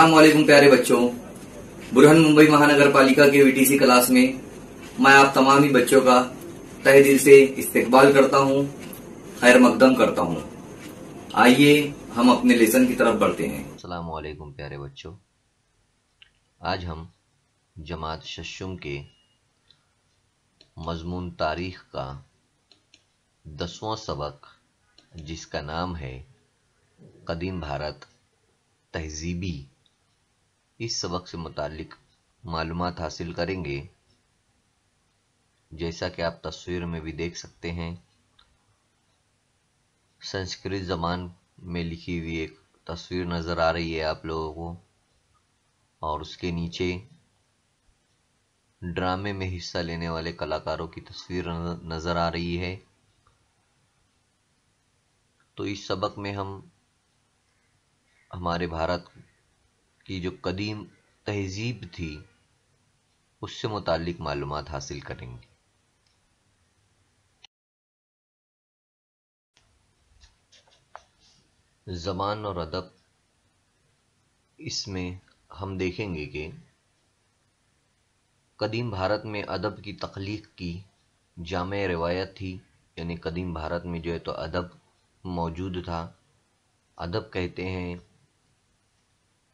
अस्सलाम वालेकुम प्यारे बच्चों। बुरहान मुंबई महानगर पालिका के वीटीसी क्लास में मैं आप तमाम ही बच्चों का तहे दिल से इस्तकबाल करता हूं, खैर मकदम करता हूं। आइए हम अपने लेसन की तरफ बढ़ते हैं। अस्सलाम वालेकुम प्यारे बच्चों, आज हम जमात शशुम के मजमून तारीख का 10वां सबक, जिसका नाम है कदीम भारत तहजीबी, इस सबक से मुतालिक मालूमात हासिल करेंगे। जैसा कि आप तस्वीर में भी देख सकते हैं, संस्कृत ज़बान में लिखी हुई एक तस्वीर नज़र आ रही है आप लोगों को, और उसके नीचे ड्रामे में हिस्सा लेने वाले कलाकारों की तस्वीर नज़र आ रही है। तो इस सबक में हम हमारे भारत की जो कदीम तहजीब थी उससे मुतालिक मालूमात हासिल करेंगे। ज़बान और अदब, इसमें हम देखेंगे कि कदीम भारत में अदब की तख्लीक की जामे रिवायत थी, यानी कदीम भारत में जो है तो अदब मौजूद था। अदब कहते हैं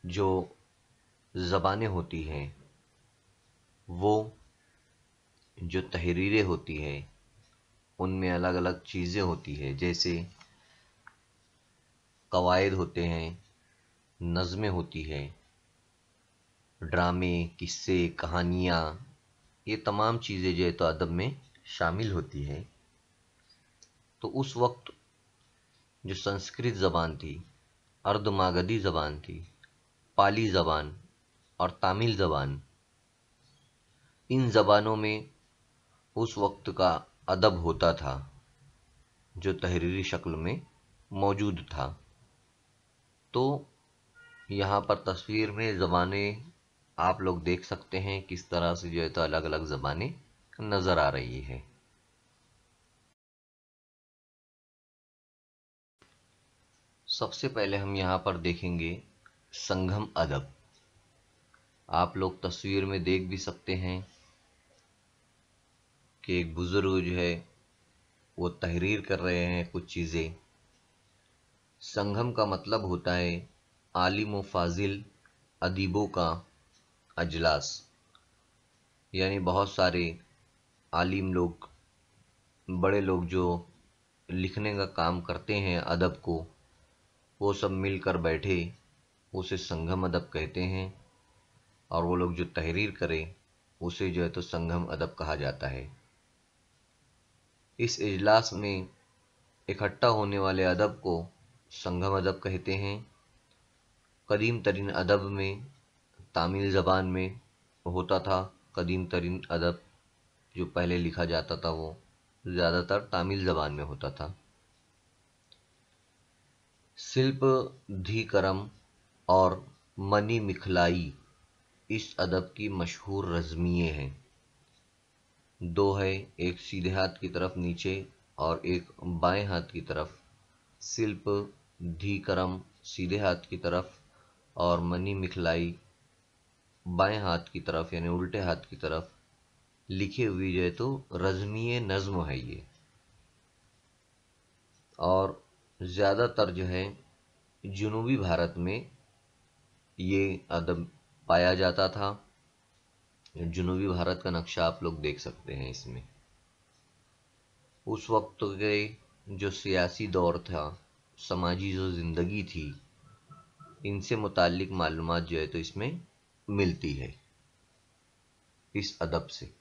जो ज़बानें होती हैं, वो जो तहरीरें होती हैं, उनमें अलग अलग चीज़ें होती हैं, जैसे कवायद होते हैं, नज़में होती है, ड्रामे, किस्से, कहानियाँ, ये तमाम चीज़ें जो है तो अदब में शामिल होती है। तो उस वक्त जो संस्कृत ज़बान थी, अर्धमागधी ज़बान थी, पाली ज़बान और तामिल ज़बान, इन ज़बानों में उस वक्त का अदब होता था जो तहरीरी शक्ल में मौजूद था। तो यहाँ पर तस्वीर में ज़बानें आप लोग देख सकते हैं किस तरह से जो है तो अलग अलग ज़बानें नज़र आ रही है। सबसे पहले हम यहाँ पर देखेंगे संगम अदब। आप लोग तस्वीर में देख भी सकते हैं कि एक बुजुर्ग जो है वो तहरीर कर रहे हैं कुछ चीज़ें। संगम का मतलब होता है आलिम व फाजिल अदीबों का अजलास, यानी बहुत सारे आलिम लोग, बड़े लोग जो लिखने का काम करते हैं अदब को, वो सब मिलकर बैठे, उसे संगम अदब कहते हैं। और वो लोग जो तहरीर करें उसे जो है तो संगम अदब कहा जाता है। इस इजलास में इकट्ठा होने वाले अदब को संगम अदब कहते हैं। कदीम तरीन अदब में तामिल ज़बान में होता था। कदीम तरीन अदब जो पहले लिखा जाता था वो ज़्यादातर तामिल ज़बान में होता था। शिल्प धीकरम और मनी मिखलाई इस अदब की मशहूर रज़्मिये हैं। दो है, एक सीधे हाथ की तरफ नीचे और एक बाएं हाथ की तरफ। शिल्प धीकरम सीधे हाथ की तरफ और मनी मिखलाई बाएं हाथ की तरफ, यानी उल्टे हाथ की तरफ लिखी हुई जो है तो रज़्मिये नज़्म है ये। और ज़्यादातर जो है जुनूबी भारत में ये अदब पाया जाता था। जुनूबी भारत का नक्शा आप लोग देख सकते हैं इसमें। उस वक्त के जो सियासी दौर था, समाजी जो ज़िंदगी थी, इनसे मुताल्लिक मालूमात जो है तो इसमें मिलती है इस अदब से।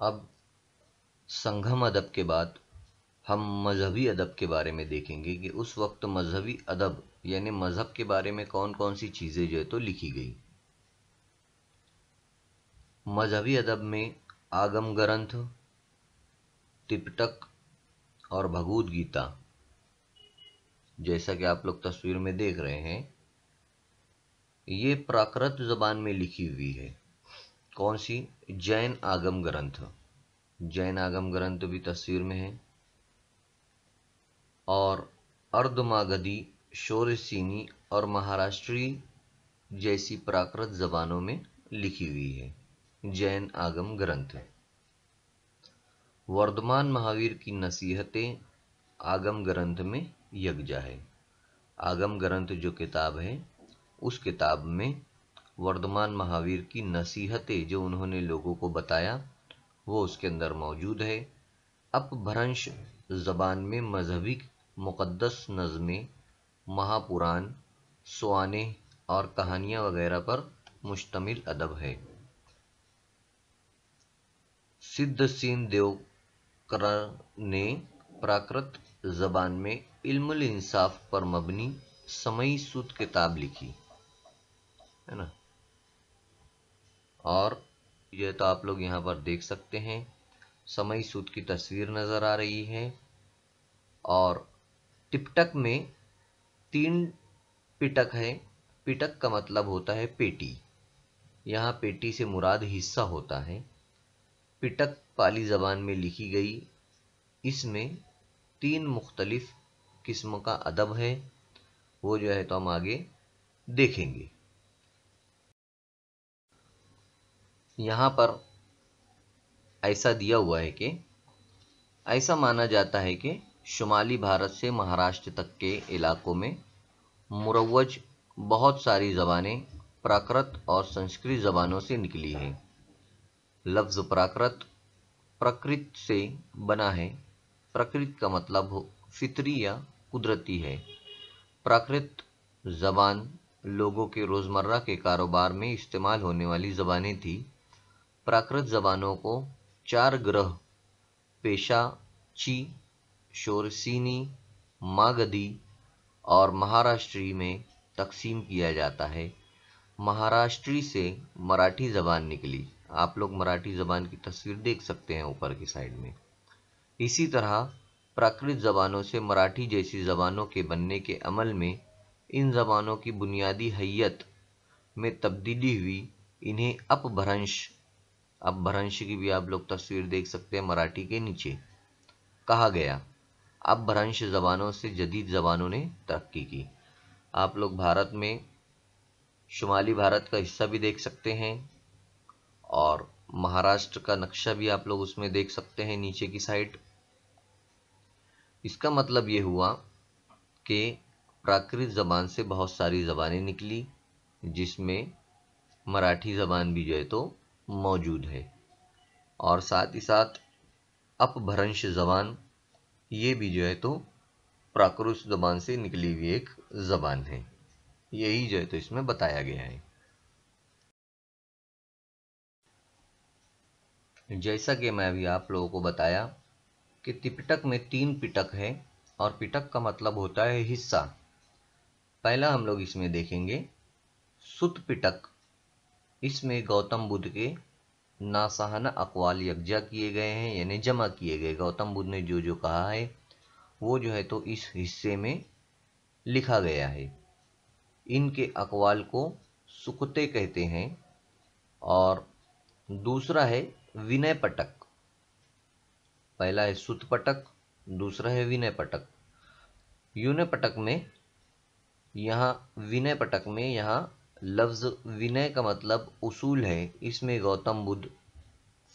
अब संगम अदब के बाद हम मजहबी अदब के बारे में देखेंगे कि उस वक्त मजहबी अदब यानी मजहब के बारे में कौन कौन सी चीज़ें जो है तो लिखी गई। मजहबी अदब में आगम ग्रंथ, त्रिपिटक और भगवद गीता, जैसा कि आप लोग तस्वीर में देख रहे हैं, ये प्राकृत ज़बान में लिखी हुई है। कौन सी? जैन आगम ग्रंथ। जैन आगम ग्रंथ भी तस्वीर में है। और अर्धमागधी, शोरसेनी और महाराष्ट्री जैसी प्राकृत जबानों में लिखी हुई है। जैन आगम ग्रंथ। वर्धमान महावीर की नसीहतें आगम ग्रंथ में यज्ञा है। आगम ग्रंथ जो किताब है, उस किताब में वर्धमान महावीर की नसीहतें जो उन्होंने लोगों को बताया वो उसके अंदर मौजूद है। अपभ्रंश जबान में मजहबी मुक़द्दस नज़में, महापुराण, सुआने और कहानियाँ वगैरह पर मुश्तमिल अदब है। सिद्ध सेन देवकर ने प्राकृत जबान में इल्मुल इंसाफ पर मबनी समई सूत किताब लिखी है ना। और ये तो आप लोग यहाँ पर देख सकते हैं, समई सूत की तस्वीर नजर आ रही है। और टिपटक में 3 पिटक है। पिटक का मतलब होता है पेटी। यहाँ पेटी से मुराद हिस्सा होता है। पिटक पाली जबान में लिखी गई। इसमें 3 मुख्तलिफ किस्म का अदब है। वो जो है तो हम आगे देखेंगे। यहाँ पर ऐसा दिया हुआ है कि ऐसा माना जाता है कि शुमाली भारत से महाराष्ट्र तक के इलाकों में मुरव्वज बहुत सारी ज़बानें प्राकृत और संस्कृत ज़बानों से निकली हैं। लफ्ज़ प्राकृत प्रकृत से बना है। प्रकृत का मतलब फितरी या कुदरती है। प्राकृत ज़बान लोगों के रोज़मर्रा के कारोबार में इस्तेमाल होने वाली ज़बानें थी। प्राकृत ज़बानों को 4 ग्रह पेशा, ची, शोरसेनी, मागधी और महाराष्ट्री में तकसीम किया जाता है। महाराष्ट्री से मराठी ज़बान निकली। आप लोग मराठी ज़बान की तस्वीर देख सकते हैं ऊपर की साइड में। इसी तरह प्राकृत ज़बानों से मराठी जैसी ज़बानों के बनने के अमल में इन ज़बानों की बुनियादी हैयत में तब्दीली हुई। इन्हें अपभ्रंश की भी आप लोग तस्वीर देख सकते हैं मराठी के नीचे, कहा गया। अपभ्रंश ज़बानों से जदीद ज़बानों ने तरक्की की। आप लोग भारत में शुमाली भारत का हिस्सा भी देख सकते हैं और महाराष्ट्र का नक्शा भी आप लोग उसमें देख सकते हैं नीचे की साइड। इसका मतलब ये हुआ कि प्राकृत ज़बान से बहुत सारी ज़बानें निकली, जिसमें मराठी ज़बान भी जो है तो मौजूद है। और साथ ही साथ अपभ्रंश ज़बान ये भी जो है तो प्राकृत ज़बान से निकली हुई एक ज़बान है। यही जो है तो इसमें बताया गया है। जैसा कि मैं अभी आप लोगों को बताया कि त्रिपिटक में 3 पिटक है और पिटक का मतलब होता है हिस्सा। पहला हम लोग इसमें देखेंगे सुत पिटक। इसमें गौतम बुद्ध के नासाहाना अक़वाल यकजा किए गए हैं, यानी जमा किए गए। गौतम बुद्ध ने जो जो कहा है वो जो है तो इस हिस्से में लिखा गया है। इनके अक़वाल को सुकते कहते हैं। और दूसरा है विनय पटक। पहला है सुत पटक, दूसरा है विनय पटक। विनय पटक में यहाँ लफ्ज़ विनय का मतलब उसूल है। इसमें गौतम बुद्ध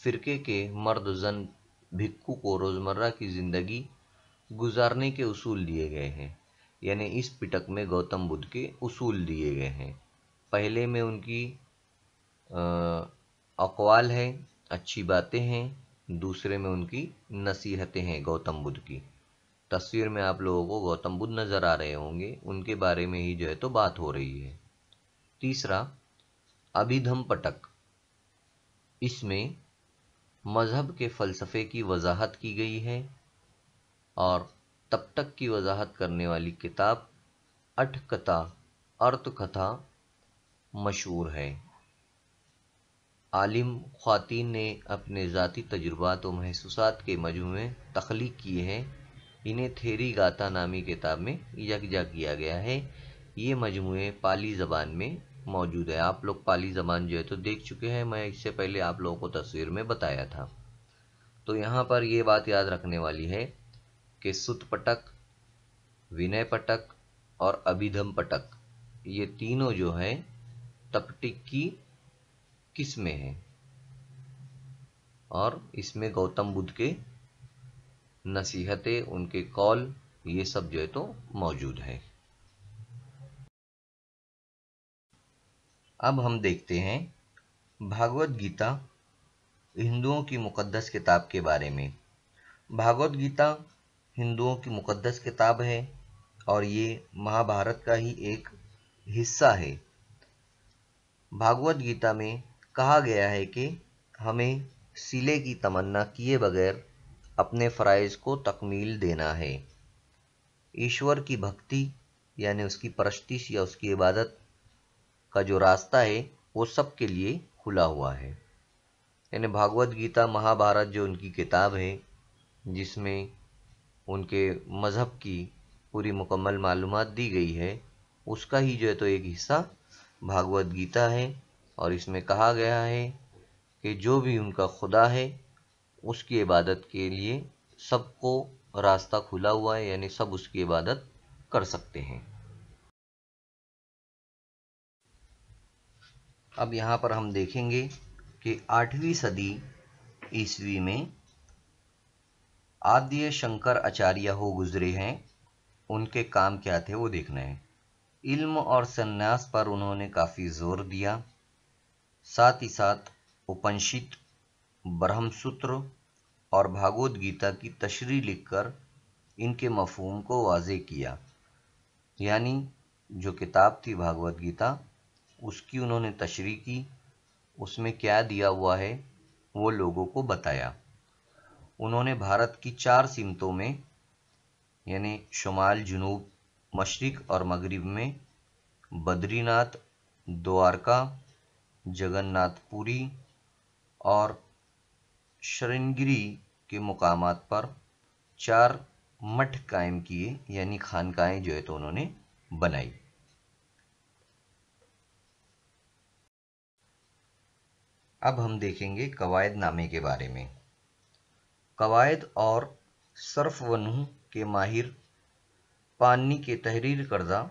फिरके के मर्द जन भिक्खु को रोज़मर्रा की ज़िंदगी गुजारने के उसूल दिए गए हैं। यानी इस पिटक में गौतम बुद्ध के उसूल दिए गए हैं। पहले में उनकी अक़वाल है, अच्छी बातें हैं। दूसरे में उनकी नसीहतें हैं गौतम बुद्ध की। तस्वीर में आप लोगों को गौतम बुद्ध नज़र आ रहे होंगे, उनके बारे में ही जो है तो बात हो रही है। तीसरा अभिधम पटक। इसमें मज़हब के फ़लसफ़े की वजाहत की गई है। और तब तक की वजाहत करने वाली किताब अठकथा अर्थकथा मशहूर है। आलिम ख्वातीन ने अपने ज़ाती तजुर्बात व महसूसात के मजमूए तख्लीक किए हैं। इन्हें थेरी गाथा नामी किताब में यकजा किया गया है। ये मजमूए पाली ज़बान में मौजूद है। आप लोग पाली ज़बान जो है तो देख चुके हैं, मैं इससे पहले आप लोगों को तस्वीर में बताया था। तो यहाँ पर ये बात याद रखने वाली है कि सुत पटक विनय पटक और अभिधम पटक, ये तीनों जो है तपटिक की किस्में हैं और इसमें गौतम बुद्ध के नसीहतें, उनके कौल, ये सब जो है तो मौजूद है। अब हम देखते हैं भागवत गीता हिंदुओं की मुकद्दस किताब के बारे में। भागवत गीता हिंदुओं की मुकद्दस किताब है और ये महाभारत का ही एक हिस्सा है। भागवत गीता में कहा गया है कि हमें सिले की तमन्ना किए बगैर अपने फ़राइज़ को तकमील देना है। ईश्वर की भक्ति यानी उसकी परस्तिश या उसकी इबादत का जो रास्ता है वो सबके लिए खुला हुआ है। यानी भागवत गीता महाभारत जो उनकी किताब है, जिसमें उनके मज़हब की पूरी मुकम्मल मालूमात दी गई है, उसका ही जो है तो एक हिस्सा भागवत गीता है। और इसमें कहा गया है कि जो भी उनका खुदा है उसकी इबादत के लिए सबको रास्ता खुला हुआ है, यानी सब उसकी इबादत कर सकते हैं। अब यहाँ पर हम देखेंगे कि 8वीं सदी ईस्वी में आद्य शंकर आचार्य हो गुजरे हैं। उनके काम क्या थे वो देखना है। इल्म और संन्यास पर उन्होंने काफ़ी जोर दिया। साथ ही साथ उपनिषद, ब्रह्मसूत्र और भागवत गीता की तशरीह लिखकर इनके मफहूम को वाज़ेह किया। यानी जो किताब थी भागवत गीता, उसकी उन्होंने तशरीह की, उसमें क्या दिया हुआ है वो लोगों को बताया। उन्होंने भारत की 4 सिमतों में यानी शुमाल, जुनूब, मशरिक और मगरिब में बद्रीनाथ, द्वारका, जगन्नाथपुरी और श्रृंगेरी के मुकामात पर 4 मठ कायम किए, यानी खानकाएं जो है तो उन्होंने बनाई। अब हम देखेंगे कवायद नामे के बारे में। कवायद और सर्फ व नुह के माहिर पानी के तहरीर करदा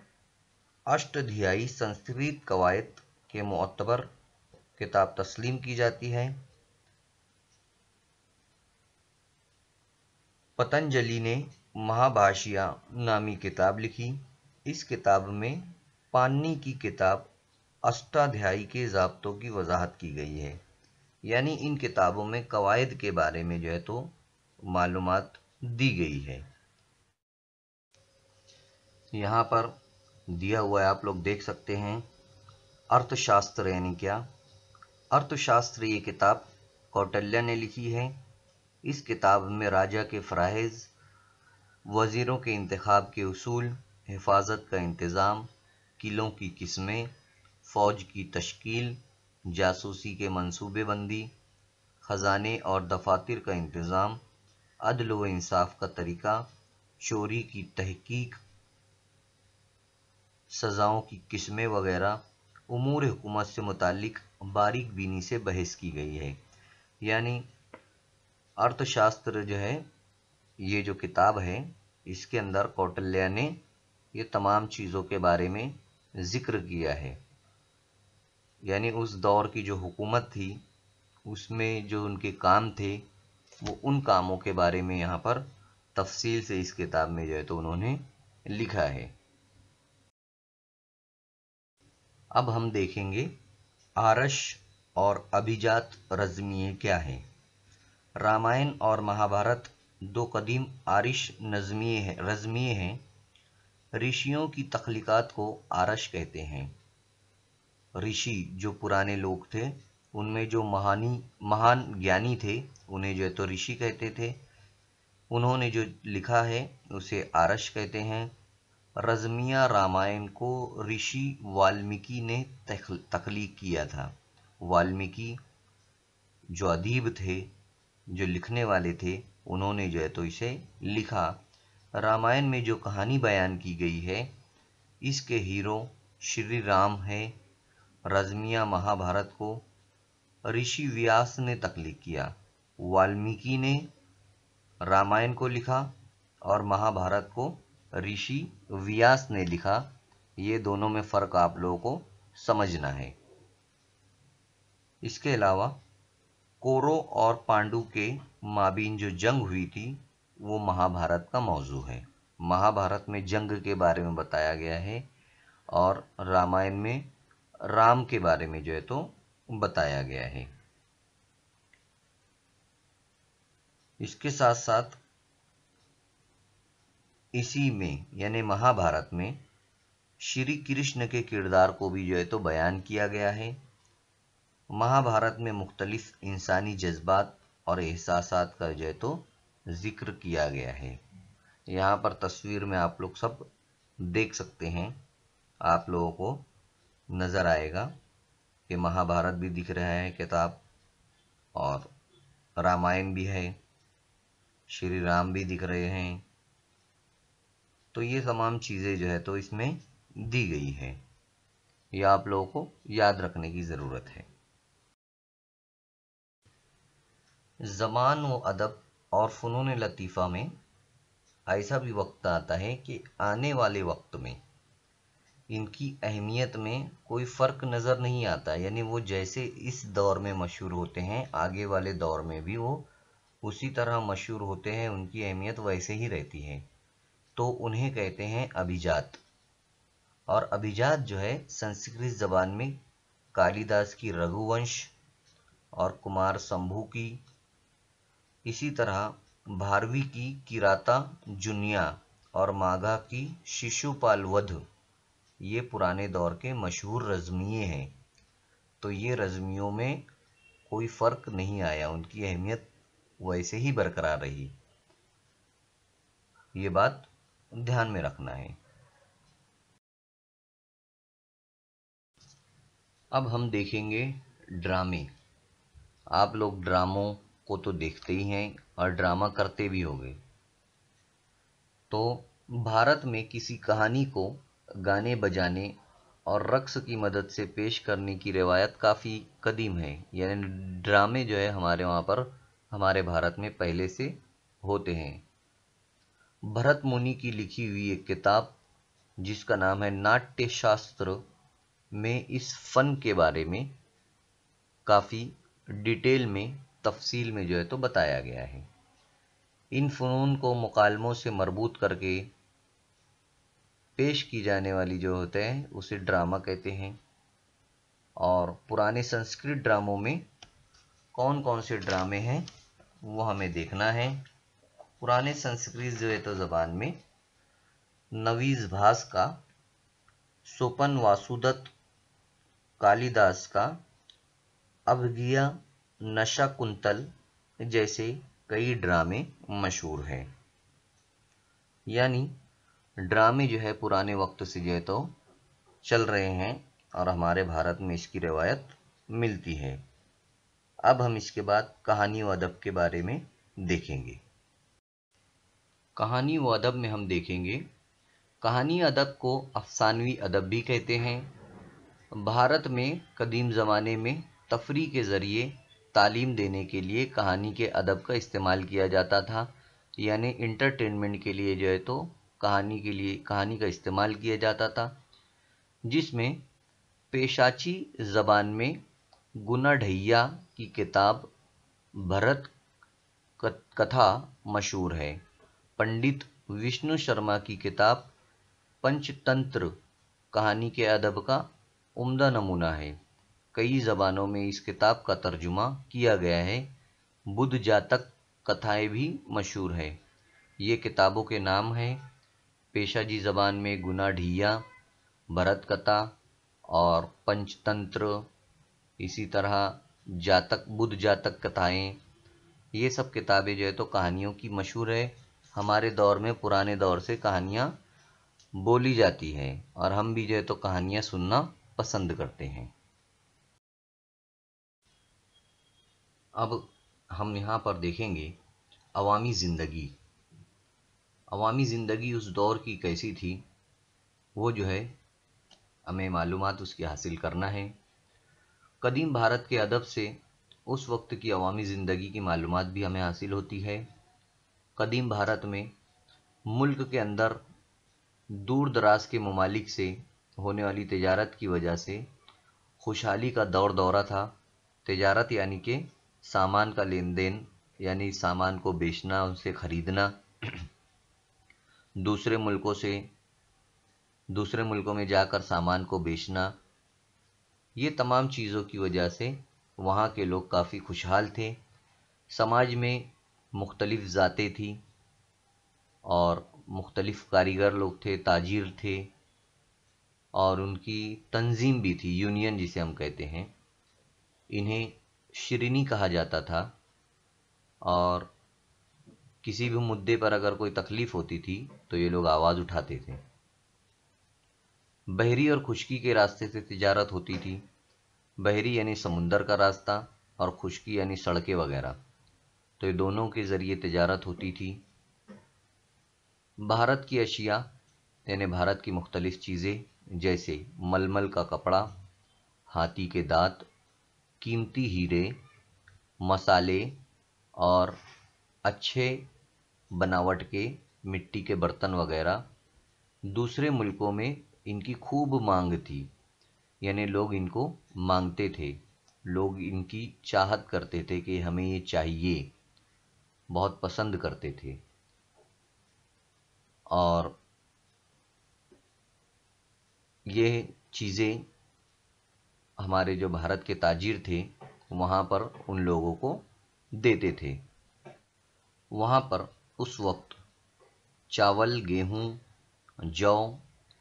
अष्टध्यायी संस्कृत कवायद के मुअत्तबर किताब तस्लीम की जाती है। पतंजलि ने महाभाष्या नामी किताब लिखी। इस किताब में पाणिनि की किताब अष्टाध्यायी के ज़ाब्तों की वजाहत की गई है। यानी इन किताबों में कवायद के बारे में जो है तो मालूमात दी गई है। यहाँ पर दिया हुआ है, आप लोग देख सकते हैं। अर्थशास्त्र यानी क्या? अर्थशास्त्र ये किताब कौटिल्य ने लिखी है। इस किताब में राजा के फ़राइज़, वज़ीरों के इंतखाब के उसूल, हिफाजत का इंतज़ाम, किलों की किस्में, फ़ौज की तश्कील, जासूसी के मंसूबे बंदी, ख़जाने और दफातर का इंतज़ाम, अदल व इंसाफ का तरीका, चोरी की तहकीक, सज़ाओं की किस्में वगैरह उमूर हुकूमत से मुताल्लिक बारीक बीनी से बहस की गई है। यानी अर्थशास्त्र जो है, ये जो किताब है, इसके अंदर कौटिल्य ने ये तमाम चीज़ों के बारे में ज़िक्र किया है। यानी उस दौर की जो हुकूमत थी उसमें जो उनके काम थे वो उन कामों के बारे में यहाँ पर तफसील से इस किताब में जो है तो उन्होंने लिखा है। अब हम देखेंगे आरश और अभिजात रज़्मिये क्या है। रामायण और महाभारत 2 कदीम आरिश रज़्मिये हैं। ऋषियों की तख्लीक़ात को आरश कहते हैं। ऋषि जो पुराने लोग थे, उनमें जो महान ज्ञानी थे, उन्हें जो है तो ऋषि कहते थे। उन्होंने जो लिखा है उसे आरश कहते हैं। रज़्मिया रामायण को ऋषि वाल्मीकि ने तख्लीक किया था। वाल्मीकि जो अदीब थे, जो लिखने वाले थे, उन्होंने जो है तो इसे लिखा। रामायण में जो कहानी बयान की गई है, इसके हीरो श्री राम है। रज़्मिया महाभारत को ऋषि व्यास ने तख्लीक किया। वाल्मीकि ने रामायण को लिखा और महाभारत को ऋषि व्यास ने लिखा। ये दोनों में फ़र्क आप लोगों को समझना है। इसके अलावा कौरव और पांडु के माबीन जो जंग हुई थी वो महाभारत का मौजू है। महाभारत में जंग के बारे में बताया गया है और रामायण में राम के बारे में जो है तो बताया गया है। इसके साथ साथ इसी में यानी महाभारत में श्री कृष्ण के किरदार को भी जो है तो बयान किया गया है। महाभारत में मुख्तलिफ इंसानी जज्बात और एहसासात का जो है तो जिक्र किया गया है। यहाँ पर तस्वीर में आप लोग सब देख सकते हैं, आप लोगों को नज़र आएगा कि महाभारत भी दिख रहा है किताब, और रामायण भी है, श्री राम भी दिख रहे हैं। तो ये तमाम चीज़ें जो है तो इसमें दी गई है। यह आप लोगों को याद रखने की ज़रूरत है। ज़बान व अदब और फ़नून लतीफ़ा में ऐसा भी वक्त आता है कि आने वाले वक्त में इनकी अहमियत में कोई फ़र्क नज़र नहीं आता। यानी वो जैसे इस दौर में मशहूर होते हैं, आगे वाले दौर में भी वो उसी तरह मशहूर होते हैं, उनकी अहमियत वैसे ही रहती है। तो उन्हें कहते हैं अभिजात। और अभिजात जो है संस्कृत ज़बान में कालिदास की रघुवंश और कुमार शंभू की, इसी तरह भारवी की किराता जुनिया और माघा की शिशुपाल वध, ये पुराने दौर के मशहूर रज़्मिये हैं। तो ये रज़्मियों में कोई फ़र्क नहीं आया, उनकी अहमियत वैसे ही बरकरार रही। ये बात ध्यान में रखना है। अब हम देखेंगे ड्रामे। आप लोग ड्रामों को तो देखते ही हैं और ड्रामा करते भी होंगे। तो भारत में किसी कहानी को गाने बजाने और रक्स की मदद से पेश करने की रिवायत काफ़ी कदीम है। यानी ड्रामे जो है हमारे वहाँ पर, हमारे भारत में पहले से होते हैं। भरत मुनि की लिखी हुई एक किताब जिसका नाम है नाट्य शास्त्र में इस फन के बारे में काफ़ी डिटेल में, तफसील में जो है तो बताया गया है। इन फ़नून को मुकालमों से मरबूत करके पेश की जाने वाली जो होते हैं उसे ड्रामा कहते हैं। और पुराने संस्कृत ड्रामों में कौन कौन से ड्रामे हैं वो हमें देखना है। पुराने संस्कृत जो है तो ज़बान में नवीज़ भास का, सोपन वासुदत्त, कालिदास का अभगिया, नशा कुंतल जैसे कई ड्रामे मशहूर हैं। यानी ड्रामे जो है पुराने वक्त से जो है तो चल रहे हैं और हमारे भारत में इसकी रिवायत मिलती है। अब हम इसके बाद कहानी व अदब के बारे में देखेंगे। कहानी व अदब में हम देखेंगे, कहानी अदब को अफसानवी अदब भी कहते हैं। भारत में कदीम ज़माने में तफरीह के ज़रिए तालीम देने के लिए कहानी के अदब का इस्तेमाल किया जाता था। यानी इंटरटेनमेंट के लिए जो है तो कहानी का इस्तेमाल किया जाता था, जिसमें पेशाची ज़बान में गुना ढैया की किताब भरत कथा मशहूर है। पंडित विष्णु शर्मा की किताब पंचतंत्र कहानी के अदब का उम्दा नमूना है। कई ज़बानों में इस किताब का तर्जुमा किया गया है। बुद्ध जातक कथाएं भी मशहूर है। ये किताबों के नाम हैं पेशाजी ज़बान में गुना ढिया, भरत कथा और पंचतंत्र, इसी तरह बुद्ध जातक कथाएं। ये सब किताबें जो है तो कहानियों की मशहूर है। हमारे दौर में, पुराने दौर से कहानियाँ बोली जाती हैं और हम भी जो है तो कहानियाँ सुनना पसंद करते हैं। अब हम यहाँ पर देखेंगे अवामी ज़िंदगी। अवामी ज़िंदगी उस दौर की कैसी थी वो जो है हमें मालूमात उसकी हासिल करना है। कदीम भारत के अदब से उस वक्त की अवामी ज़िंदगी की मालूमात भी हमें हासिल होती है। कदीम भारत में मुल्क के अंदर दूर दराज के ममालिक से होने वाली तजारत की वजह से खुशहाली का दौर दौरा था। तजारत यानी कि सामान का लेन देन, यानी सामान को बेचना, उनसे खरीदना, दूसरे मुल्कों से दूसरे मुल्कों में जाकर सामान को बेचना, ये तमाम चीज़ों की वजह से वहाँ के लोग काफ़ी खुशहाल थे। समाज में मुख्तलिफ़ ज़ातें थी और मुख्तलिफ़ कारीगर लोग थे, ताजिर थे, और उनकी तंजीम भी थी, यूनियन जिसे हम कहते हैं। इन्हें शिरीनी कहा जाता था, और किसी भी मुद्दे पर अगर कोई तकलीफ़ होती थी तो ये लोग आवाज़ उठाते थे। बहरी और खुश्की के रास्ते से तिजारत होती थी। बहरी यानी समुंदर का रास्ता, और खुश्की यानी सड़कें वगैरह, तो ये दोनों के ज़रिए तिजारत होती थी। भारत की अशिया यानी भारत की मुख्तलिफ़ चीज़ें, जैसे मलमल का कपड़ा, हाथी के दांत, कीमती हीरे, मसाले और अच्छे बनावट के मिट्टी के बर्तन वगैरह, दूसरे मुल्कों में इनकी खूब मांग थी। यानी लोग इनको मांगते थे, लोग इनकी चाहत करते थे कि हमें ये चाहिए, बहुत पसंद करते थे। और ये चीज़ें हमारे जो भारत के ताजिर थे वहाँ पर उन लोगों को देते थे। वहाँ पर उस वक्त चावल, गेहूँ, जौ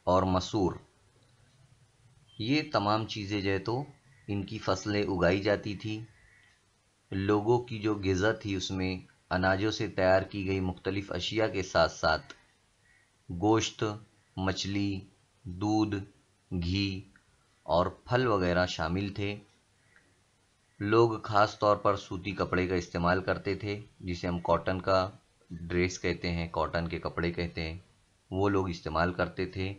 और मसूर, ये तमाम चीज़ें जो है तो इनकी फसलें उगाई जाती थी। लोगों की जो ग़िज़ा थी उसमें अनाजों से तैयार की गई मुख्तलिफ़ अशिया के साथ साथ गोश्त, मछली, दूध, घी और फल वगैरह शामिल थे। लोग ख़ास तौर पर सूती कपड़े का इस्तेमाल करते थे, जिसे हम कॉटन का ड्रेस कहते हैं, कॉटन के कपड़े कहते हैं, वो लोग इस्तेमाल करते थे।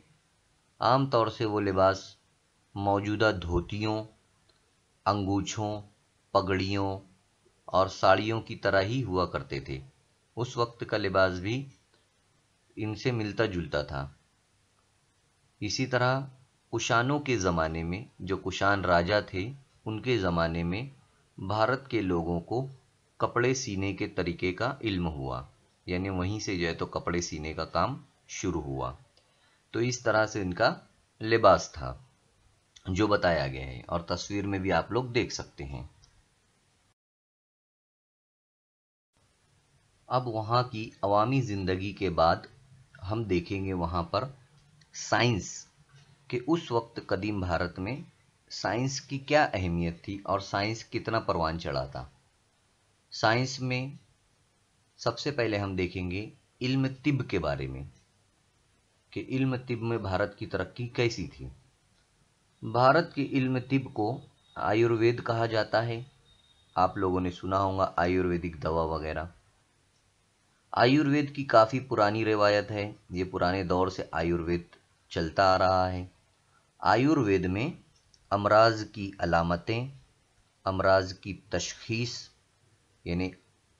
आम तौर से वो लिबास मौजूदा धोतियों, अंगूछों, पगड़ियों और साड़ियों की तरह ही हुआ करते थे। उस वक्त का लिबास भी इनसे मिलता जुलता था। इसी तरह कुषाणों के ज़माने में, जो कुषाण राजा थे, उनके ज़माने में भारत के लोगों को कपड़े सीने के तरीके का इल्म हुआ, यानी वहीं से जो है तो कपड़े सीने का काम शुरू हुआ। तो इस तरह से इनका लिबास था जो बताया गया है, और तस्वीर में भी आप लोग देख सकते हैं। अब वहाँ की अवामी ज़िंदगी के बाद हम देखेंगे वहाँ पर साइंस कि उस वक्त कदीम भारत में साइंस की क्या अहमियत थी और साइंस कितना परवान चढ़ा था। साइंस में सबसे पहले हम देखेंगे इल्म तिब के बारे में कि इल्म तिब में भारत की तरक्की कैसी थी। भारत के इल्म तिब को आयुर्वेद कहा जाता है। आप लोगों ने सुना होगा आयुर्वेदिक दवा वगैरह। आयुर्वेद की काफ़ी पुरानी रिवायत है, ये पुराने दौर से आयुर्वेद चलता आ रहा है। आयुर्वेद में अमराज की अलामतें, अमराज की तशखीस, यानी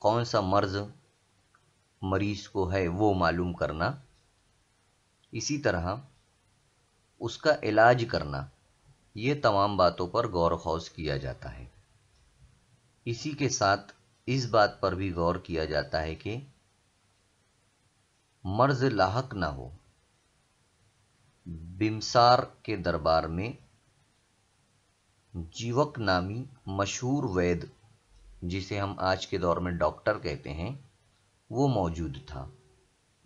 कौन सा मर्ज मरीज को है वो मालूम करना, इसी तरह उसका इलाज करना, ये तमाम बातों पर गौर खौज किया जाता है। इसी के साथ इस बात पर भी गौर किया जाता है कि मर्ज लाहक ना हो। बिमसार के दरबार में जीवक नामी मशहूर वैद्य, जिसे हम आज के दौर में डॉक्टर कहते हैं, वो मौजूद था।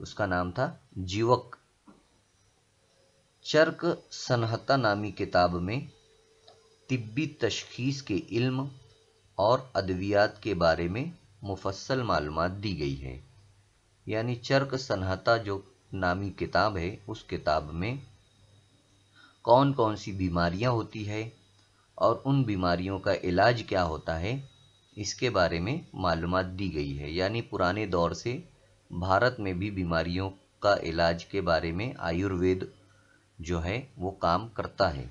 उसका नाम था जीवक। चर्क सनहता नामी किताब में तिब्बी तशखीस के इल्म और अद्वियात के बारे में मुफस्सल मालूमात दी गई है। यानी चर्क सनहता जो नामी किताब है, उस किताब में कौन कौन सी बीमारियां होती है और उन बीमारियों का इलाज क्या होता है, इसके बारे में मालूमात दी गई है। यानी पुराने दौर से भारत में भी बीमारियों का इलाज के बारे में आयुर्वेद जो है वो काम करता है।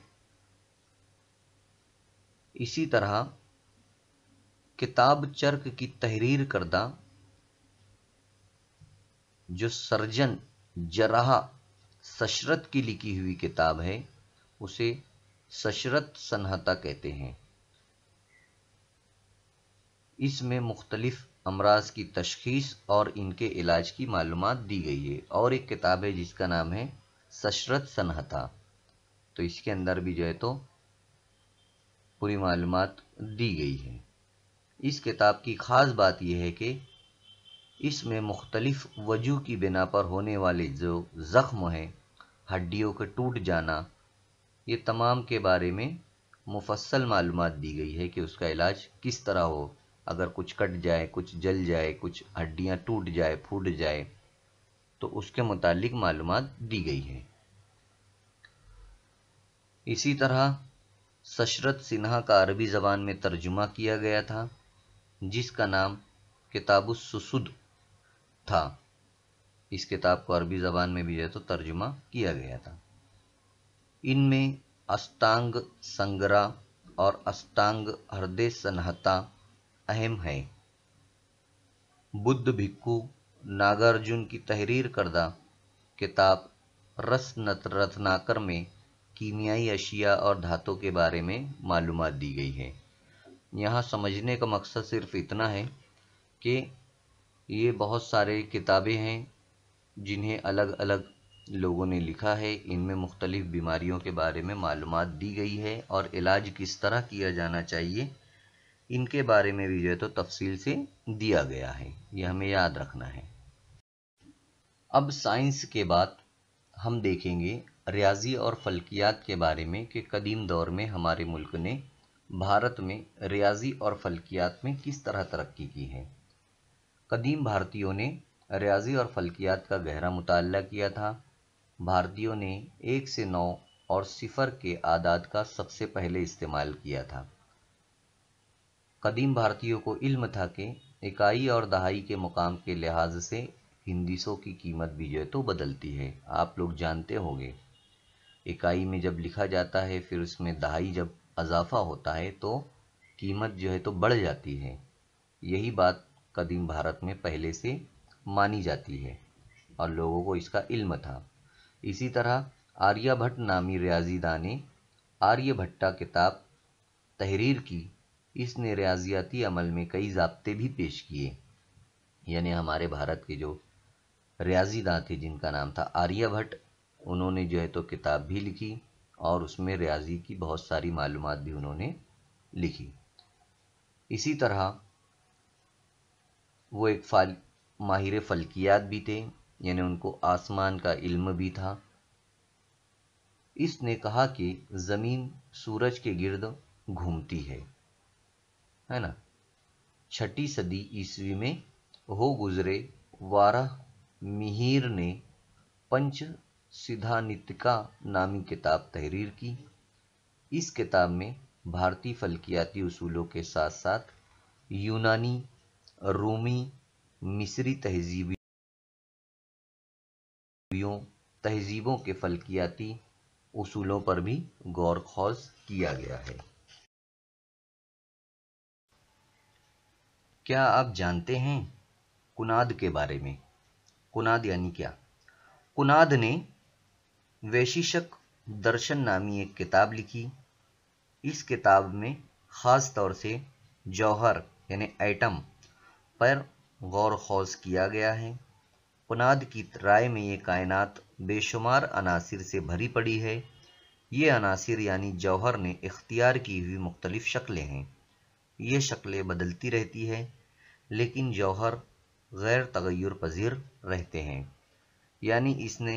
इसी तरह किताब चर्क की तहरीर करदा जो सर्जन, जराह, सशरत की लिखी हुई किताब है उसे सशरत सन्हता कहते हैं। इसमें मुख्तलिफ अमराज की तशखीस और इनके इलाज की मालूमात दी गई है। और एक किताब है जिसका नाम है सशरत सन्हता, तो इसके अंदर भी जो है तो पूरी मालूमात दी गई है। इस किताब की ख़ास बात यह है कि इसमें मुख्तलिफ वजह की बिना पर होने वाले जो ज़ख्म हैं, हड्डियों के टूट जाना, ये तमाम के बारे में मुफस्सल मालूमात दी गई है कि उसका इलाज किस तरह हो। अगर कुछ कट जाए, कुछ जल जाए, कुछ हड्डियां टूट जाए, फूट जाए, तो उसके मुतालिक मालूमात दी गई है। इसी तरह सशरत सिन्हा का अरबी ज़बान में तर्जुमा किया गया था, जिसका नाम किताबुस सुसुद था। इस किताब को अरबी ज़बान में भी जो है तो तर्जुमा किया गया था। इनमें अष्टांग संग्रा और अष्टांग हृदय सन्हता अहम है। बुद्ध भिक्खु नागार्जुन की तहरीर करदा किताब रत्नाकर में कीमियाई अशिया और धातु के बारे में मालूमात दी गई है। यहाँ समझने का मकसद सिर्फ इतना है कि ये बहुत सारे किताबें हैं जिन्हें अलग अलग लोगों ने लिखा है। इनमें मुख्तलिफ बीमारियों के बारे में मालूमात दी गई है और इलाज किस तरह किया जाना चाहिए इनके बारे में भी जो है तो तफसील से दिया गया है। ये हमें याद रखना है। अब साइंस के बाद हम देखेंगे रियाजी और फल्कियात के बारे में कि कदीम दौर में हमारे मुल्क ने भारत में रियाजी और फल्कियात में किस तरह तरक्की की है। कदीम भारतीयों ने रियाजी और फल्कियात का गहरा मुताल्ला किया था। भारतीयों ने 1 से 9 और सिफर के आदाद का सबसे पहले इस्तेमाल किया था। कदीम भारतीयों को इल्म था कि इकाई और दहाई के मुकाम के लिहाज से हिंदीसों की कीमत भी जो है तो बदलती है। आप लोग जानते होंगे, इकाई में जब लिखा जाता है फिर उसमें दहाई जब अजाफा होता है तो कीमत जो है तो बढ़ जाती है। यही बात कदीम भारत में पहले से मानी जाती है और लोगों को इसका इल्म था। इसी तरह आर्यभट्ट नामी रियाजीदान ने आर्यभट्टा किताब तहरीर की। इसने रियाजियाती अमल में कई ज़ाब्ते भी पेश किए। यानी हमारे भारत के जो रियाजीदान थे जिनका नाम था आर्यभट्ट, उन्होंने जो है तो किताब भी लिखी और उसमें रियाजी की बहुत सारी मालूमात भी उन्होंने लिखी। इसी तरह वो एक माहिर फल्कियात भी थे, यानी उनको आसमान का इल्म भी था। इसने कहा कि ज़मीन सूरज के गिर्द घूमती है ना। 6ठी सदी ईस्वी में हो गुजरे वाराह मिहिर ने पंच सिद्धानितिका नामी किताब तहरीर की। इस किताब में भारतीय फल्कियाती उसूलों के साथ साथ यूनानी, रूमी, मिस्री तहजीबों के फल्कियाती उसूलों पर भी गौर खौज किया गया है। क्या आप जानते हैं कुनाद के बारे में? कुनाद यानी क्या? कुनाद ने वैशिष्क दर्शन नामी एक किताब लिखी। इस किताब में ख़ास तौर से जौहर यानी एटम पर गौर खौज किया गया है। कुनाद की राय में ये कायनात बेशुमार अनासिर से भरी पड़ी है। ये अनासिर यानी जौहर ने इख्तियार की हुई मुख्तलिफ शक्लें हैं। ये शक्लें बदलती रहती है लेकिन जौहर गैर तगय्युर पजीर रहते हैं। यानी इसने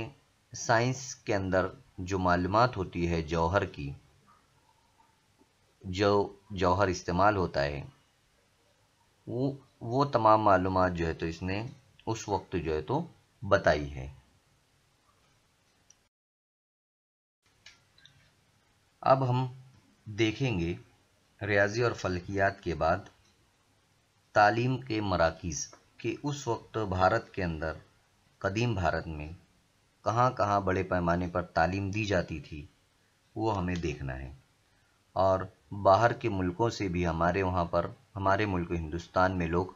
साइंस के अंदर जो मालूमात होती है जौहर की, जो जौहर इस्तेमाल होता है, वो तमाम मालूमात जो है तो इसने उस वक्त जो है तो बताई है। अब हम देखेंगे रियाजी और फल्कियात के बाद तालीम के मराकीज़ कि उस वक्त भारत के अंदर कदीम भारत में कहाँ कहाँ बड़े पैमाने पर तालीम दी जाती थी, वो हमें देखना है। और बाहर के मुल्कों से भी हमारे वहाँ पर, हमारे मुल्क हिंदुस्तान में लोग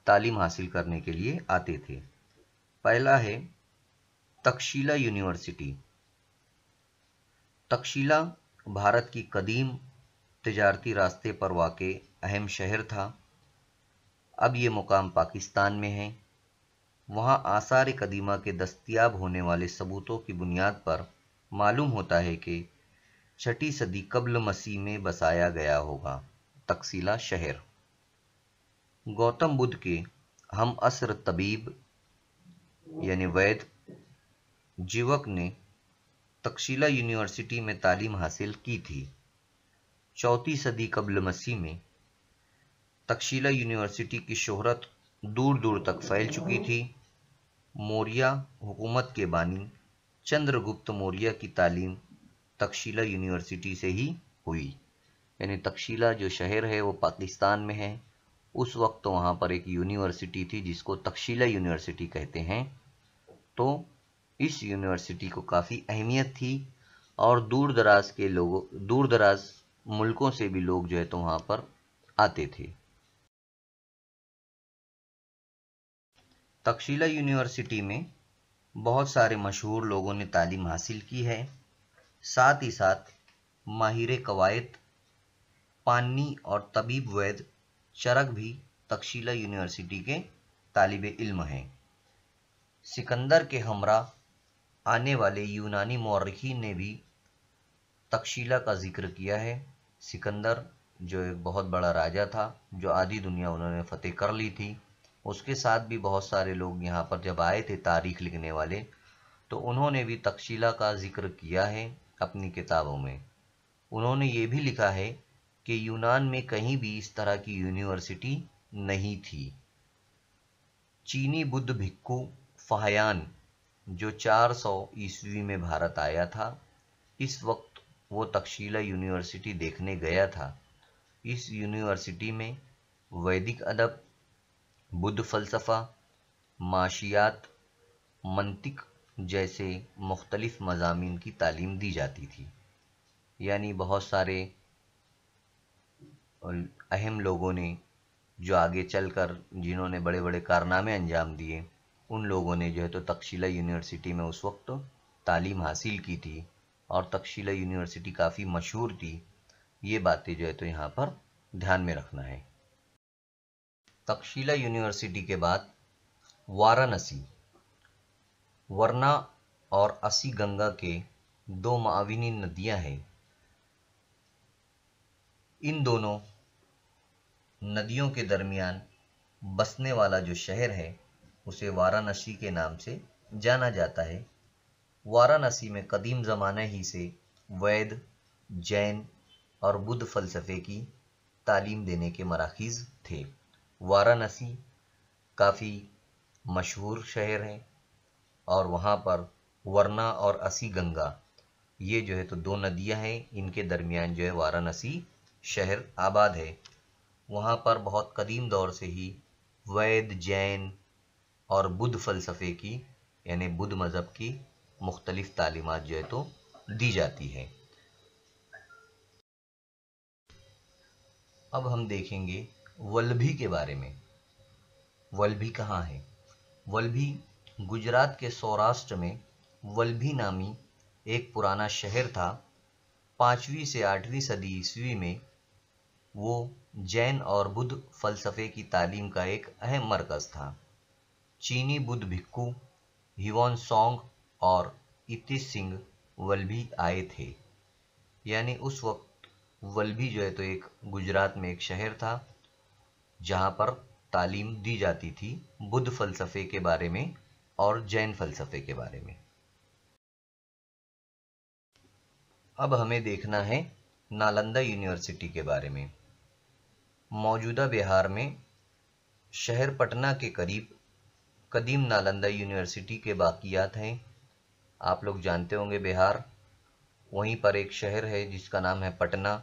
तालीम हासिल करने के लिए आते थे। पहला है तक्षशिला यूनिवर्सिटी। तक्षशिला भारत की कदीम तिजारती रास्ते पर वाक़े अहम शहर था। अब ये मुकाम पाकिस्तान में है। वहाँ आसार कदीमा के दस्तयाब होने वाले सबूतों की बुनियाद पर मालूम होता है कि 6ठी सदी कब्ल मसीह में बसाया गया होगा तक्षशिला शहर। गौतम बुद्ध के हम असर तबीब यानी वैद्य जीवक ने तक्षशिला यूनिवर्सिटी में तालीम हासिल की थी। 4वीं सदी कब्ल मसीह में तक्षशिला यूनिवर्सिटी की शोहरत दूर दूर तक फैल चुकी थी। मौर्य हुकूमत के बानी चंद्रगुप्त मौर्य की तालीम तक्षशिला यूनिवर्सिटी से ही हुई। यानी तक्षशिला जो शहर है वो पाकिस्तान में है। उस वक्त वहाँ पर एक यूनिवर्सिटी थी जिसको तक्षशिला यूनिवर्सिटी कहते हैं। तो इस यूनिवर्सिटी को काफ़ी अहमियत थी और दूर दराज मुल्कों से भी लोग जो है तो वहाँ पर आते थे। तक्षशिला यूनिवर्सिटी में बहुत सारे मशहूर लोगों ने तालीम हासिल की है। साथ ही साथ माहिर कवायद पानी और तबीब वैद्य चरक भी तक्षशिला यूनिवर्सिटी के तालिब इल्म हैं। सिकंदर के हमरा आने वाले यूनानी मौर्रिखीन ने भी तक्षशिला का जिक्र किया है। सिकंदर जो एक बहुत बड़ा राजा था, जो आधी दुनिया उन्होंने फतेह कर ली थी, उसके साथ भी बहुत सारे लोग यहाँ पर जब आए थे तारीख लिखने वाले, तो उन्होंने भी तक्षशिला का जिक्र किया है अपनी किताबों में। उन्होंने ये भी लिखा है कि यूनान में कहीं भी इस तरह की यूनिवर्सिटी नहीं थी। चीनी बुद्ध भिक्खु फाहियान जो 400 ईस्वी में भारत आया था, इस वक्त वो तक्षशिला यूनिवर्सिटी देखने गया था। इस यूनिवर्सिटी में वैदिक अदब, बुद्ध फ़लसफ़ा, माशियात, मंतिक जैसे मुख्तलिफ मज़ामीन की तालीम दी जाती थी। यानी बहुत सारे अहम लोगों ने जो आगे चलकर जिन्होंने बड़े बड़े कारनामे अंजाम दिए, उन लोगों ने जो है तो तक्षशिला यूनिवर्सिटी में उस वक्त तालीम हासिल की थी और तक्षशिला यूनिवर्सिटी काफ़ी मशहूर थी। ये बातें जो है तो यहाँ पर ध्यान में रखना है। तक्षशिला यूनिवर्सिटी के बाद वाराणसी, वरना और असी गंगा के 2 माविनी नदियां हैं। इन दोनों नदियों के दरमियान बसने वाला जो शहर है उसे वाराणसी के नाम से जाना जाता है। वाराणसी में कदीम ज़माने ही से वैद, जैन और बुद्ध फ़लसफ़े की तालीम देने के मराकिज़ थे। वाराणसी काफ़ी मशहूर शहर है और वहाँ पर वरना और असी गंगा ये जो है तो 2 नदियाँ हैं, इनके दरमियान जो है वाराणसी शहर आबाद है। वहाँ पर बहुत कदीम दौर से ही वैद, जैन और बुद्ध फ़लसफ़े की यानी बुद्ध मज़हब की मुख्तलिफ तालीमात जो है तो दी जाती है। अब हम देखेंगे वल्लभी के बारे में। वल्लभी कहाँ है? वल्लभी गुजरात के सौराष्ट्र में वल्लभी नामी एक पुराना शहर था। 5वीं से 8वीं सदी ईस्वी में वो जैन और बुद्ध फ़लसफ़े की तालीम का एक अहम मरकज़ था। चीनी बुद्ध भिक्खु हिवॉन सॉन्ग और इतिश सिंह वल्लभी आए थे। यानी उस वक्त वल्लभी जो है तो एक गुजरात में एक शहर था जहाँ पर तालीम दी जाती थी बुद्ध फ़लसफ़े के बारे में और जैन फ़लसफ़े के बारे में। अब हमें देखना है नालंदा यूनिवर्सिटी के बारे में। मौजूदा बिहार में शहर पटना के करीब कदीम नालंदा यूनिवर्सिटी के बाक़ियात हैं। आप लोग जानते होंगे बिहार, वहीं पर एक शहर है जिसका नाम है पटना,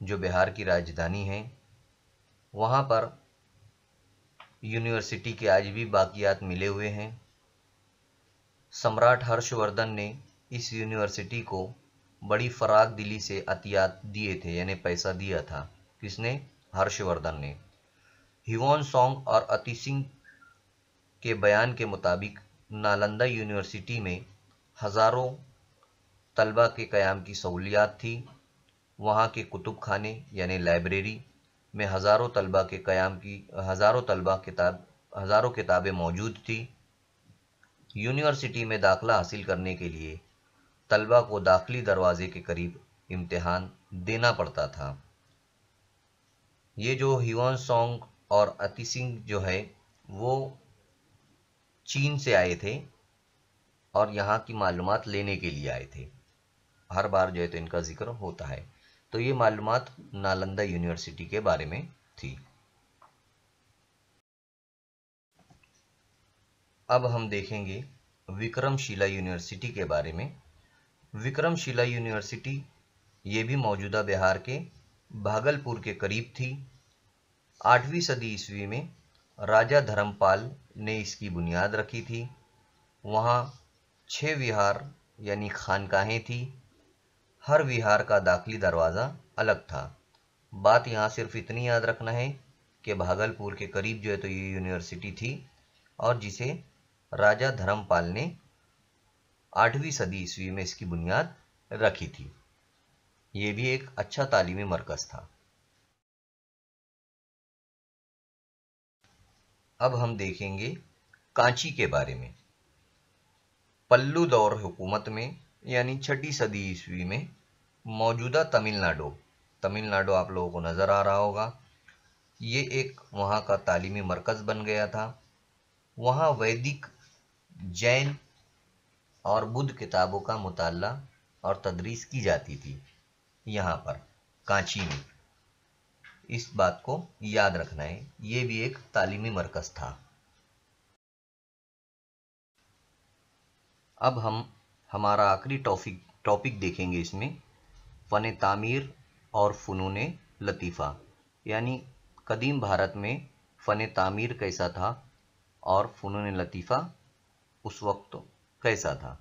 जो बिहार की राजधानी है। वहाँ पर यूनिवर्सिटी के आज भी बाक़ियात मिले हुए हैं। सम्राट हर्षवर्धन ने इस यूनिवर्सिटी को बड़ी फराग दिली से अतियात दिए थे, यानी पैसा दिया था। किसने? हर्षवर्धन ने। हिवॉन सॉन्ग और अति सिंह के बयान के मुताबिक نالندہ یونیورسٹی میں ہزاروں طلبہ کے قیام کی سہولیات تھی۔ وہاں کے کتب خانے یعنی لائبریری میں ہزاروں کتابیں موجود تھی۔ یونیورسٹی میں داخلہ حاصل کرنے کے لیے طلبہ کو داخلی دروازے کے قریب امتحان دینا پڑتا تھا۔ یہ جو ہیوان سانگ اور اتی سنگھ جو ہے وہ چین سے آئے تھے اور یہاں کی معلومات لینے کے لیے آئے تھے۔ ہر بار جو ہے تو ان کا ذکر ہوتا ہے۔ تو یہ معلومات نالندہ یونیورسٹی کے بارے میں تھی۔ اب ہم دیکھیں گے وکرم شیلا یونیورسٹی کے بارے میں۔ وکرم شیلا یونیورسٹی یہ بھی موجودہ بہار کے بھاگل پور کے قریب تھی۔ 8ویں صدی عیسوی میں راجہ دھرم پال نے اس کی بنیاد رکھی تھی۔ وہاں 6 وہار یعنی خانقاہیں تھی۔ ہر وہار کا داخلی دروازہ الگ تھا۔ بات یہاں صرف اتنی یاد رکھنا ہے کہ بھاگل پور کے قریب جو ہے تو یہ یونیورسٹی تھی اور جسے راجہ دھرم پال نے 8ویں صدی عیسوی میں اس کی بنیاد رکھی تھی۔ یہ بھی ایک اچھا تعلیمی مرکز تھا۔ اب ہم دیکھیں گے کانچی کے بارے میں۔ پلو دور حکومت میں یعنی 6 صدی عیسوی میں موجودہ تمل ناڈو آپ لوگوں کو نظر آ رہا ہوگا، یہ ایک وہاں کا تعلیمی مرکز بن گیا تھا۔ وہاں ویدک، جین اور بدھ کتابوں کا مطالعہ اور تدریس کی جاتی تھی۔ یہاں پر کانچی میں اس بات کو یاد رکھنا ہے، یہ بھی ایک تعلیمی مرکز تھا۔ اب ہم ہمارا آخری ٹاپک دیکھیں گے اس میں، فن تعمیر اور فنون لطیفہ، یعنی قدیم بھارت میں فن تعمیر کیسا تھا اور فنون لطیفہ اس وقت کیسا تھا۔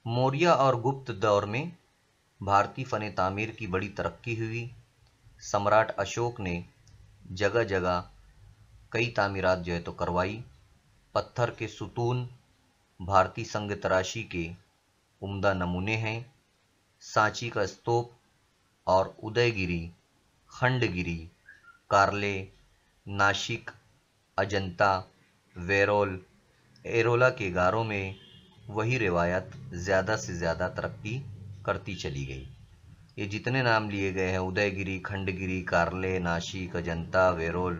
موریہ اور گپت دور میں بھارتی فن تعمیر کی بڑی ترقی ہوئی۔ سمراٹ اشوک نے جگہ جگہ کئی تعمیرات جو ہے تو کروائی۔ پتھر کے ستون بھارتی سنگ تراشی کے عمدہ نمونے ہیں۔ سانچی کا استوپ اور ادے گیری، کھنڈ گیری، کارلے، ناشک، اجنتا، ویرول، ایرولا کے غاروں میں وہی روایت زیادہ سے زیادہ ترقی کرتی چلی گئی۔ یہ جتنے نام لیے گئے ہیں، ادے گیری، کھنڈ گیری، کارلے، ناشک، اجنتا، ویرول،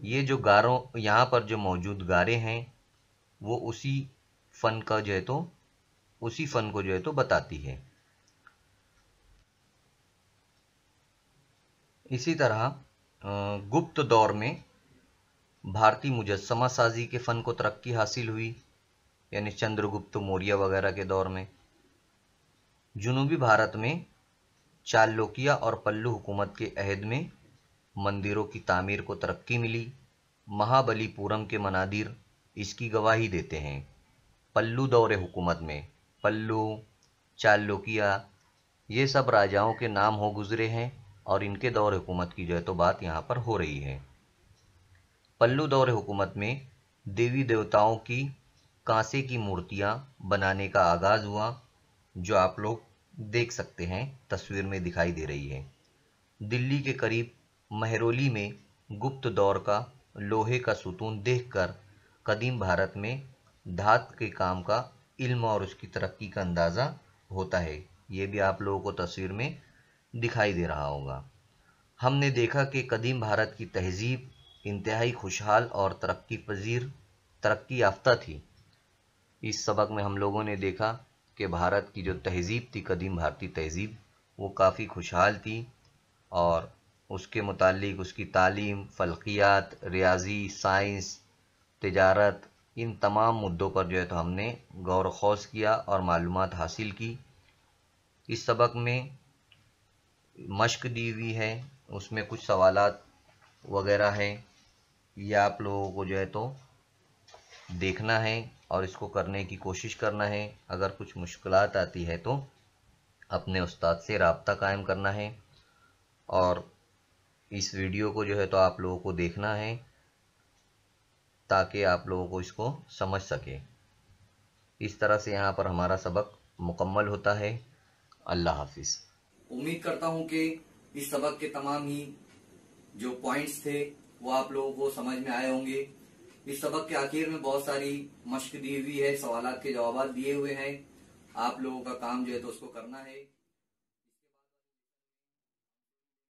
یہ جو غاروں یہاں پر جو موجود غاریں ہیں وہ اسی فن کو جو ہے تو بتاتی ہے۔ اسی طرح گپت دور میں بھارتی مجسمہ سازی کے فن کو ترقی حاصل ہوئی، یعنی چندر گپت موریہ وغیرہ کے دور میں۔ جنوبی بھارت میں چالوکیہ اور پلو حکومت کے عہد میں مندروں کی تعمیر کو ترقی ملی۔ مہابلی پورم کے منادر اس کی گواہی دیتے ہیں۔ پلو دور حکومت میں پلو، چالوکیہ یہ سب راجاؤں کے نام ہو گزرے ہیں اور ان کے دور حکومت کی جو ہے تو بات یہاں پر ہو رہی ہے۔ پلو دور حکومت میں دیوی دیوتاؤں کی کانسے کی مورتیاں بنانے کا آغاز ہوا، جو آپ لوگ دیکھ سکتے ہیں، تصویر میں دکھائی دے رہی ہے۔ دلی کے قریب مہرولی میں گپت دور کا لوہے کا ستون دیکھ کر قدیم بھارت میں دھات کے کام کا علم اور اس کی ترقی کا اندازہ ہوتا ہے۔ یہ بھی آپ لوگوں کو تصویر میں دکھائی دے رہا ہوگا۔ ہم نے دیکھا کہ قدیم بھارت کی تہذیب انتہائی خوشحال اور ترقی یافتہ تھی۔ اس سبق میں ہم لوگوں نے دیکھا کہ بھارت کی جو تہذیب تھی، قدیم بھارتی تہذیب، وہ کافی خوشحال تھی اور اس کے متعلق اس کی تعلیم، فلکیات، ریاضی، سائنس، تجارت، ان تمام مدوں پر جو ہے تو ہم نے غور و خوض کیا اور معلومات حاصل کی۔ اس سبق میں مشق دی ہوئی ہے، اس میں کچھ سوالات وغیرہ ہیں، یہ آپ لوگوں کو جو ہے تو دیکھنا ہے اور اس کو کرنے کی کوشش کرنا ہے۔ اگر کچھ مشکلات آتی ہے تو اپنے استاد سے رابطہ قائم کرنا ہے اور اس ویڈیو کو جو ہے تو آپ لوگوں کو دیکھنا ہے تاکہ آپ لوگوں کو اس کو سمجھ سکے۔ اس طرح سے یہاں پر ہمارا سبق مکمل ہوتا ہے۔ اللہ حافظ۔ امید کرتا ہوں کہ اس سبق کے تمام ہی جو پوائنٹس تھے وہ آپ لوگوں کو سمجھ میں آئے ہوں گے۔ اس سبق کے آخر میں بہت ساری مشق دی ہوئی ہے، سوالات کے جوابات دیے ہوئے ہیں، آپ لوگوں کا کام جو ہے تو اس کو کرنا ہے۔